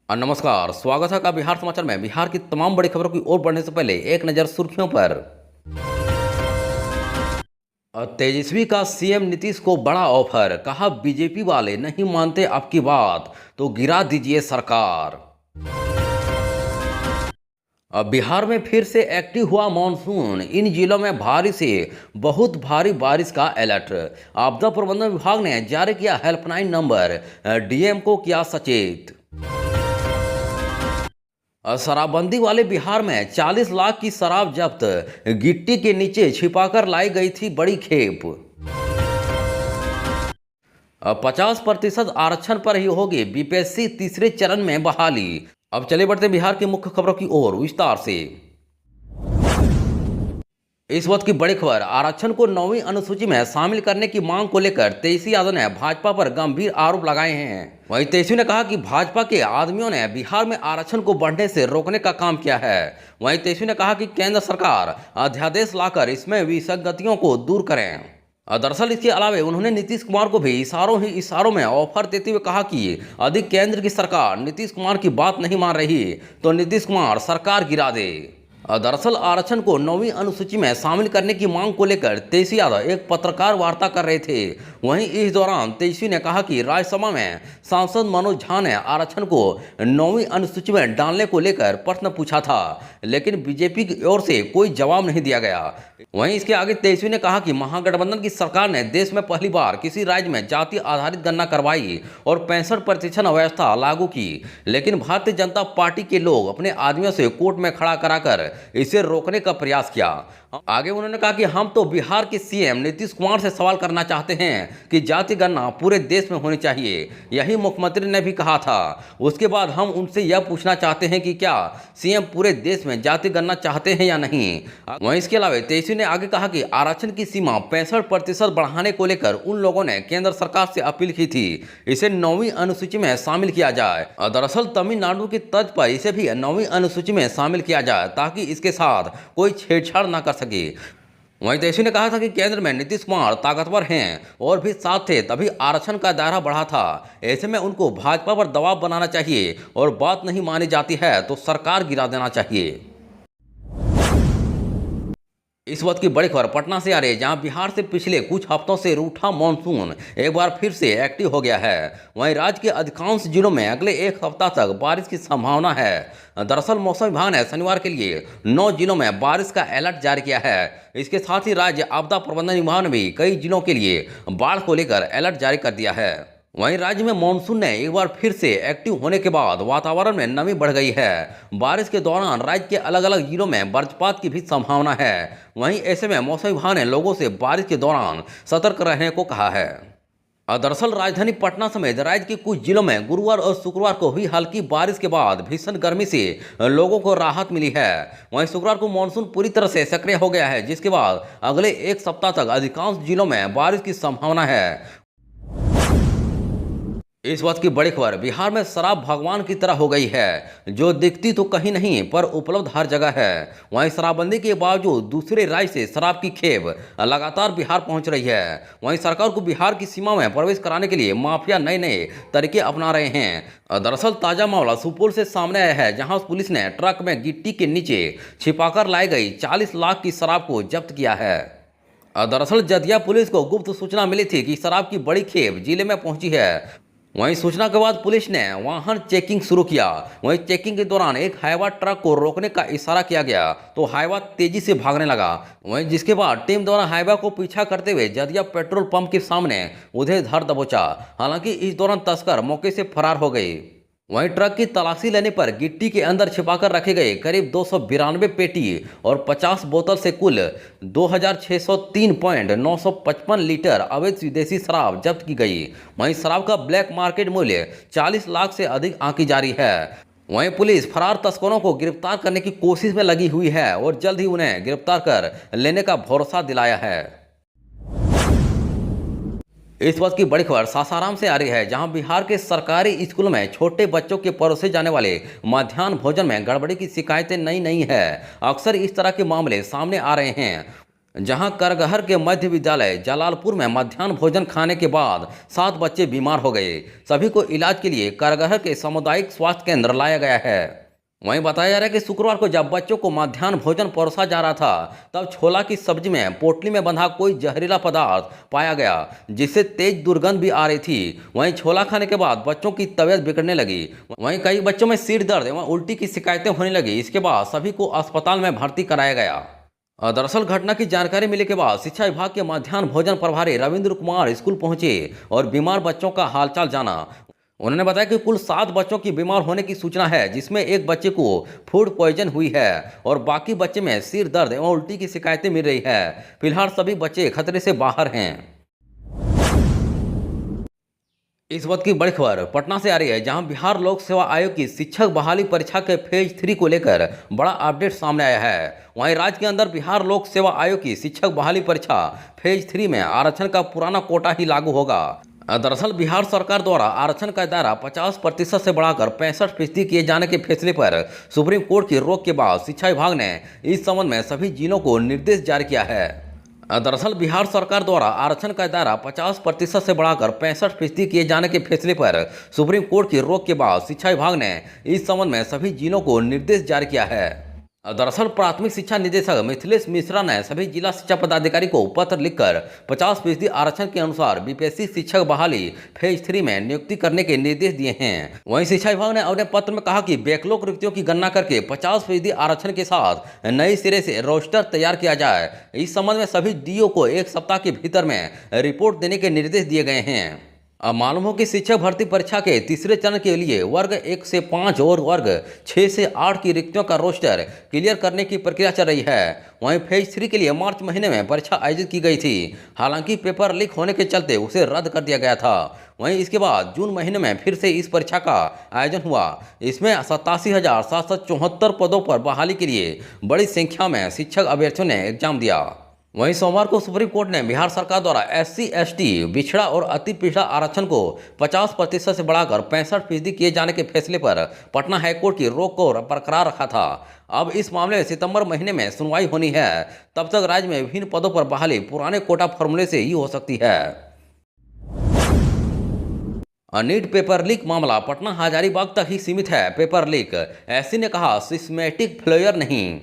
नमस्कार, स्वागत है का बिहार समाचार में। बिहार की तमाम बड़ी खबरों की ओर बढ़ने से पहले एक नज़र सुर्खियों पर। तेजस्वी का सीएम नीतीश को बड़ा ऑफर, कहा बीजेपी वाले नहीं मानते आपकी बात तो गिरा दीजिए सरकार। अब बिहार में फिर से एक्टिव हुआ मानसून, इन जिलों में भारी से बहुत भारी बारिश का अलर्ट। आपदा प्रबंधन विभाग ने जारी किया हेल्पलाइन नंबर, डीएम को किया सचेत। शराबबंदी वाले बिहार में 40 लाख की शराब जब्त, गिट्टी के नीचे छिपाकर लाई गई थी बड़ी खेप। 50% आरक्षण पर ही होगी बीपीएससी तीसरे चरण में बहाली। अब चले बढ़ते हैं बिहार की मुख्य खबरों की ओर विस्तार से। इस वक्त की बड़ी खबर, आरक्षण को 9वीं अनुसूची में शामिल करने की मांग को लेकर तेजस्वी यादव ने भाजपा पर गंभीर आरोप लगाए हैं। वहीं तेजस्वी ने कहा कि भाजपा के आदमियों ने बिहार में आरक्षण को बढ़ने से रोकने का काम किया है। वहीं तेजस्वी ने कहा कि केंद्र सरकार अध्यादेश लाकर इसमें विसंगतियों को दूर करें। दरअसल इसके अलावा उन्होंने नीतीश कुमार को भी इशारों में ऑफर देते हुए कहा कि यदि केंद्र की सरकार नीतीश कुमार की बात नहीं मान रही तो नीतीश कुमार सरकार गिरा दे। दरअसल आरक्षण को 9वीं अनुसूची में शामिल करने की मांग को लेकर तेजस्वी यादव एक पत्रकार वार्ता कर रहे थे। वहीं इस दौरान तेजस्वी ने कहा कि राज्यसभा में सांसद मनोज झा ने आरक्षण को 9वीं अनुसूची में डालने को लेकर प्रश्न पूछा था, लेकिन बीजेपी की ओर से कोई जवाब नहीं दिया गया। वहीं इसके आगे तेजस्वी ने कहा कि महागठबंधन की सरकार ने देश में पहली बार किसी राज्य में जाति आधारित गणना करवाई और 65% व्यवस्था लागू की, लेकिन भारतीय जनता पार्टी के लोग अपने आदमियों से कोर्ट में खड़ा कराकर इसे रोकने का प्रयास किया। आगे उन्होंने कहा कि हम तो बिहार के सीएम नीतीश कुमार से सवाल करना चाहते हैं कि जाति गणना पूरे देश में होनी चाहिए, यही मुख्यमंत्री ने भी कहा था। उसके बाद हम उनसे यह पूछना चाहते हैं कि क्या सीएम पूरे देश में जाति गणना चाहते हैं या नहीं। वहीं इसके अलावा तेजस्वी ने आगे कहा कि आरक्षण की सीमा 65% बढ़ाने को लेकर उन लोगों ने केंद्र सरकार से अपील की थी इसे 9वीं अनुसूची में शामिल किया जाए। दरअसल तमिलनाडु की तर्ज पर इसे भी 9वीं अनुसूची में शामिल किया जाए ताकि इसके साथ कोई छेड़छाड़ न कर सके। वहीं तेजस्वी ने कहा था कि केंद्र में नीतीश कुमार ताकतवर हैं और भी साथ थे तभी आरक्षण का दायरा बढ़ा था। ऐसे में उनको भाजपा पर दबाव बनाना चाहिए और बात नहीं मानी जाती है तो सरकार गिरा देना चाहिए। इस वक्त की बड़ी खबर पटना से आ रही है, जहां बिहार से पिछले कुछ हफ्तों से रूठा मानसून एक बार फिर से एक्टिव हो गया है। वहीं राज्य के अधिकांश जिलों में अगले एक हफ्ता तक बारिश की संभावना है। दरअसल मौसम विभाग ने शनिवार के लिए 9 जिलों में बारिश का अलर्ट जारी किया है। इसके साथ ही राज्य आपदा प्रबंधन विभाग ने भी कई जिलों के लिए बाढ़ को लेकर अलर्ट जारी कर दिया है। वहीं राज्य में मानसून ने एक बार फिर से एक्टिव होने के बाद वातावरण में नमी बढ़ गई है। बारिश के दौरान राज्य के अलग अलग जिलों में वज्रपात की भी संभावना है। वहीं ऐसे में मौसम विभाग ने लोगों से बारिश के दौरान सतर्क रहने को कहा है। दरअसल राजधानी पटना समेत राज्य के कुछ जिलों में गुरुवार और शुक्रवार को हुई हल्की बारिश के बाद भीषण गर्मी से लोगों को राहत मिली है। वहीं शुक्रवार को मानसून पूरी तरह से सक्रिय हो गया है, जिसके बाद अगले एक सप्ताह तक अधिकांश जिलों में बारिश की संभावना है। इस वक्त की बड़ी खबर, बिहार में शराब भगवान की तरह हो गई है, जो दिखती तो कहीं नहीं पर उपलब्ध हर जगह है। वहीं शराबबंदी के बावजूद दूसरे राज्य से शराब की खेप लगातार बिहार पहुंच रही है। वहीं सरकार को बिहार की सीमा में प्रवेश कराने के लिए माफिया नए नए तरीके अपना रहे हैं। दरअसल ताजा मामला सुपौल से सामने आया है, जहां पुलिस ने ट्रक में गिट्टी के नीचे छिपाकर लाई गई 40 लाख की शराब को जब्त किया है। दरअसल जदिया पुलिस को गुप्त सूचना मिली थी कि शराब की बड़ी खेप जिले में पहुंची है। वहीं सूचना के बाद पुलिस ने वाहन चेकिंग शुरू किया। वहीं चेकिंग के दौरान एक हाईवा ट्रक को रोकने का इशारा किया गया तो हाईवा तेजी से भागने लगा। वहीं जिसके बाद टीम द्वारा हाईवा को पीछा करते हुए जदिया पेट्रोल पंप के सामने उधर धर दबोचा। हालांकि इस दौरान तस्कर मौके से फरार हो गए। वहीं ट्रक की तलाशी लेने पर गिट्टी के अंदर छिपाकर रखे गए करीब 292 पेटी और 50 बोतल से कुल 2603.955 लीटर अवैध विदेशी शराब जब्त की गई। वहीं शराब का ब्लैक मार्केट मूल्य 40 लाख से अधिक आंकी जा रही है। वहीं पुलिस फरार तस्करों को गिरफ्तार करने की कोशिश में लगी हुई है और जल्द ही उन्हें गिरफ्तार कर लेने का भरोसा दिलाया है। इस वक्त की बड़ी खबर सासाराम से आ रही है, जहां बिहार के सरकारी स्कूलों में छोटे बच्चों के परोसे जाने वाले मध्याह्न भोजन में गड़बड़ी की शिकायतें नई नहीं है। अक्सर इस तरह के मामले सामने आ रहे हैं। जहां करगहर के मध्य विद्यालय जलालपुर में मध्याह्न भोजन खाने के बाद 7 बच्चे बीमार हो गए। सभी को इलाज के लिए करगहर के सामुदायिक स्वास्थ्य केंद्र लाया गया है। वहीं बताया जा रहा है कि शुक्रवार को जब बच्चों को मध्याह्न भोजन परोसा जा रहा था, तब छोला की सब्जी में पोटली में बंधा कोई जहरीला पदार्थ पाया गया, जिससे तेज दुर्गंध भी आ रही थी। वहीं छोला खाने के बाद बच्चों की तबीयत बिगड़ने लगी। वहीं कई बच्चों में सिर दर्द एवं उल्टी की शिकायतें होने लगी। इसके बाद सभी को अस्पताल में भर्ती कराया गया। दरअसल घटना की जानकारी मिलने के बाद शिक्षा विभाग के मध्याह्न भोजन प्रभारी रविंद्र कुमार स्कूल पहुंचे और बीमार बच्चों का हालचाल जाना। उन्होंने बताया कि कुल 7 बच्चों की बीमार होने की सूचना है, जिसमें एक बच्चे को फूड पॉइजन हुई है और बाकी बच्चे में सिर दर्द एवं उल्टी की शिकायतें मिल रही है। फिलहाल सभी बच्चे खतरे से बाहर हैं। इस वक्त की बड़ी खबर पटना से आ रही है, जहां बिहार लोक सेवा आयोग की शिक्षक बहाली परीक्षा के फेज 3 को लेकर बड़ा अपडेट सामने आया है। वहीं राज्य के अंदर बिहार लोक सेवा आयोग की शिक्षक बहाली परीक्षा फेज 3 में आरक्षण का पुराना कोटा ही लागू होगा। दरअसल बिहार सरकार द्वारा आरक्षण का दायरा 50% से बढ़ाकर 65% किए जाने के फैसले पर सुप्रीम कोर्ट की रोक के बाद शिक्षा विभाग ने इस संबंध में सभी जिलों को निर्देश जारी किया है। दरअसल बिहार सरकार द्वारा आरक्षण का दायरा 50% से बढ़ाकर 65% किए जाने के फैसले पर सुप्रीम कोर्ट की रोक के बाद शिक्षा विभाग ने इस संबंध में सभी जिलों को निर्देश जारी किया है। दरअसल प्राथमिक शिक्षा निदेशक मिथिलेश मिश्रा ने सभी जिला शिक्षा पदाधिकारी को पत्र लिखकर 50% आरक्षण के अनुसार बीपीएससी शिक्षक बहाली फेज 3 में नियुक्ति करने के निर्देश दिए हैं। वहीं शिक्षा विभाग ने अपने पत्र में कहा कि बैकलॉग रिक्तियों की गणना करके 50% आरक्षण के साथ नए सिरे से रोस्टर तैयार किया जाए। इस संबंध में सभी डीओ को 1 सप्ताह के भीतर में रिपोर्ट देने के निर्देश दिए गए हैं। अब मालूम हो कि शिक्षक भर्ती परीक्षा के तीसरे चरण के लिए वर्ग 1 से 5 और वर्ग 6 से 8 की रिक्तियों का रोस्टर क्लियर करने की प्रक्रिया चल रही है। वहीं फेज 3 के लिए मार्च महीने में परीक्षा आयोजित की गई थी, हालांकि पेपर लीक होने के चलते उसे रद्द कर दिया गया था। वहीं इसके बाद जून महीने में फिर से इस परीक्षा का आयोजन हुआ। इसमें 87,774 पदों पर बहाली के लिए बड़ी संख्या में शिक्षक अभ्यर्थियों ने एग्जाम दिया। वहीं सोमवार को सुप्रीम कोर्ट ने बिहार सरकार द्वारा SC/ST पिछड़ा और अति पिछड़ा आरक्षण को 50% से बढ़ाकर 65% किए जाने के फैसले पर पटना हाईकोर्ट की रोक को बरकरार रखा था। अब इस मामले में सितंबर महीने में सुनवाई होनी है। तब तक राज्य में विभिन्न पदों पर बहाली पुराने कोटा फॉर्मूले से ही हो सकती है। नीट पेपर लीक मामला पटना हजारीबाग तक ही सीमित है। पेपर लीक, SC ने कहा सिस्टमैटिक फेलियर नहीं।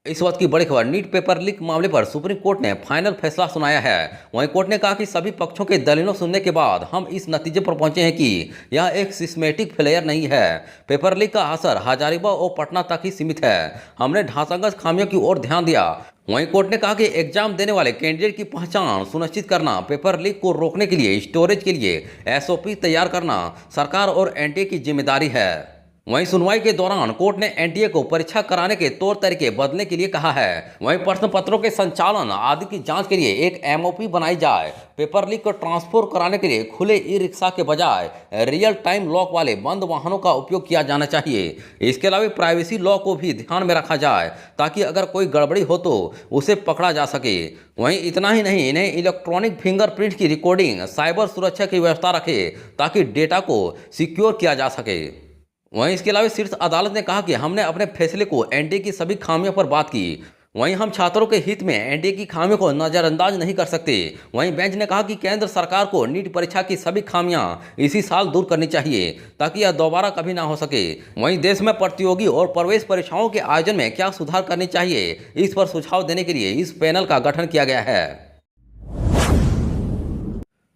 इस वक्त की बड़ी खबर, नीट पेपर लीक मामले पर सुप्रीम कोर्ट ने फाइनल फैसला सुनाया है। वहीं कोर्ट ने कहा कि सभी पक्षों के दलीलों सुनने के बाद हम इस नतीजे पर पहुंचे हैं कि यह एक सिस्टमैटिक फेलियर नहीं है। पेपर लीक का असर हजारीबाग और पटना तक ही सीमित है। हमने ढांचागत खामियों की ओर ध्यान दिया। वहीं कोर्ट ने कहा कि एग्जाम देने वाले कैंडिडेट की पहचान सुनिश्चित करना, पेपर लीक को रोकने के लिए स्टोरेज के लिए SOP तैयार करना सरकार और NTA की जिम्मेदारी है। वहीं सुनवाई के दौरान कोर्ट ने NTA को परीक्षा कराने के तौर तरीके बदलने के लिए कहा है। वहीं प्रश्न पत्रों के संचालन आदि की जांच के लिए एक MOP बनाई जाए। पेपर लीक को ट्रांसफर कराने के लिए खुले ई-रिक्शा के बजाय रियल टाइम लॉक वाले बंद वाहनों का उपयोग किया जाना चाहिए। इसके अलावा प्राइवेसी लॉ को भी ध्यान में रखा जाए, ताकि अगर कोई गड़बड़ी हो तो उसे पकड़ा जा सके। वहीं इतना ही नहीं, इन्हें इलेक्ट्रॉनिक फिंगरप्रिंट की रिकॉर्डिंग, साइबर सुरक्षा की व्यवस्था रखे ताकि डेटा को सिक्योर किया जा सके। वहीं इसके अलावा शीर्ष अदालत ने कहा कि हमने अपने फैसले को NTA की सभी खामियों पर बात की। वहीं हम छात्रों के हित में NTA की खामियों को नजरअंदाज नहीं कर सकते। वहीं बेंच ने कहा कि केंद्र सरकार को नीट परीक्षा की सभी खामियां इसी साल दूर करनी चाहिए, ताकि यह दोबारा कभी ना हो सके। वहीं देश में प्रतियोगी और प्रवेश परीक्षाओं के आयोजन में क्या सुधार करनी चाहिए, इस पर सुझाव देने के लिए इस पैनल का गठन किया गया है।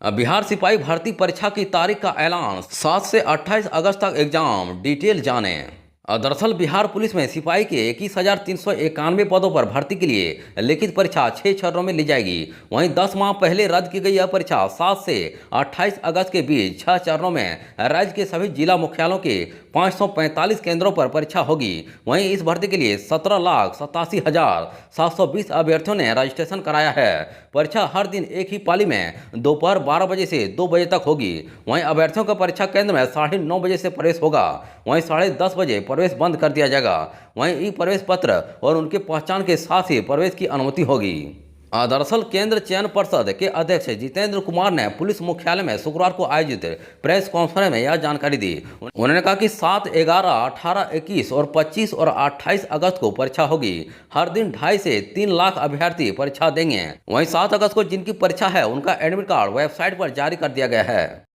बिहार सिपाही भर्ती परीक्षा की तारीख का ऐलान, 7 से 28 अगस्त तक एग्जाम, डिटेल जाने। दरअसल बिहार पुलिस में सिपाही के 21,391 पदों पर भर्ती के लिए लिखित परीक्षा 6 चरणों में ली जाएगी। वहीं 10 माह पहले रद्द की गई यह परीक्षा 7 से 28 अगस्त के बीच 6 चरणों में राज्य के सभी जिला मुख्यालयों के 545 केंद्रों पर परीक्षा होगी। वहीं इस भर्ती के लिए 17,87,720 अभ्यर्थियों ने रजिस्ट्रेशन कराया है। परीक्षा हर दिन एक ही पाली में दोपहर 12 बजे से 2 बजे तक होगी। वहीं अभ्यर्थियों का परीक्षा केंद्र में 9:30 बजे से प्रवेश होगा। वहीं 10:30 बजे प्रवेश बंद कर दिया जाएगा। वहीं ई प्रवेश पत्र और उनके पहचान के साथ ही प्रवेश की अनुमति होगी। दरअसल केंद्र चयन पर्षद के अध्यक्ष जितेंद्र कुमार ने पुलिस मुख्यालय में शुक्रवार को आयोजित प्रेस कॉन्फ्रेंस में यह जानकारी दी। उन्होंने कहा कि 7, 11, 18, 21 और 25 और 28 अगस्त को परीक्षा होगी। हर दिन 2.5 से 3 लाख अभ्यर्थी परीक्षा देंगे। वहीं 7 अगस्त को जिनकी परीक्षा है उनका एडमिट कार्ड वेबसाइट पर जारी कर दिया गया है।